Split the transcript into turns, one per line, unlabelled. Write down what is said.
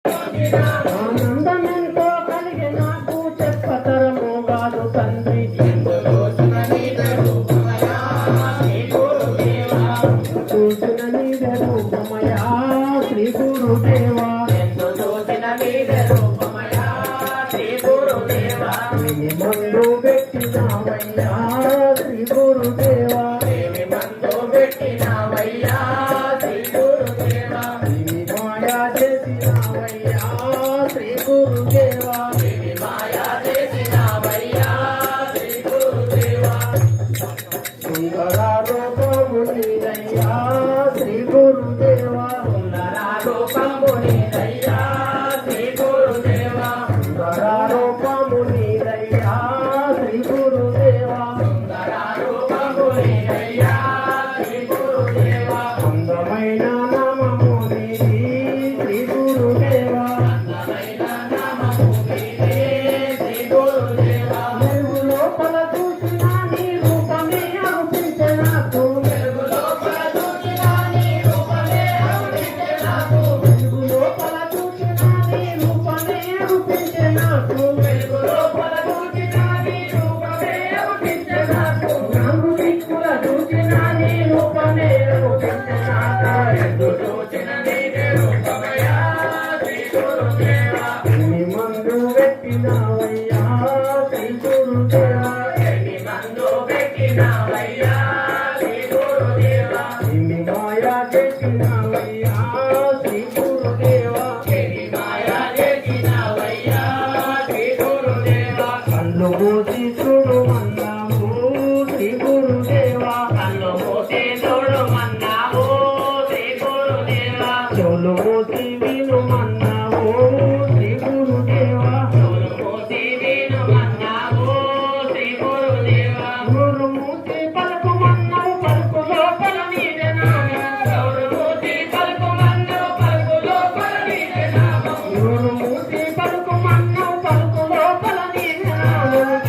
ఆనందమెంతో కలిగి నాకు చెప్పతరము కాదు తండ్రి. చూసిన నీద రూపమయా శ్రీ గురుదేవా, చూసిన నీద రూపమయా శ్రీ గురుదేవా, చూసిన నీద రూపమయా శ్రీ గురుదేవా, మందు పెట్టినవయ్యా శ్రీ గురుదేవా, మందు పెట్టినవయ్యా శ్రీ గురుదేవా, మాయా చేసినవయ్యా శ్రీ గురుదేవా, మాయా చేసినవయ్యా శ్రీ గురుదేవా, సుందర రూపము నీదయ్యా శ్రీ గురుదేవా, సుందర రూపము నీదయ్యా శ్రీ గురుదేవా, సుందర రూపము నీదయ్యా శ్రీ గురుదేవా, సుందర రూపము నీదయ్యా శ్రీ గురుదేవా, అందమైన నామము నీది శ్రీ గురుదేవా, అందమైన నామము నీది శ్రీ గురుదేవా, వెలుగు లోపల చూసిన నీ రూపమే అగుపించే నాకు, వెలుగు లోపల చూసిన నీ రూపమే అగుపించే నాకు, వెలుగు లోపల చూసిన నీ రూపమే అగుపించే నాకు, వెలుగు లోపల చూసిన నీ రూపమే అగుపించే నాకు, నాలుగు దిక్కుల చూసిన నీ రూపమే అగుపించే నాకు, ఎందు చూసిన నీదే రూపమయా శ్రీ గురుదేవా, నీ మందు పెట్టినవయ్యా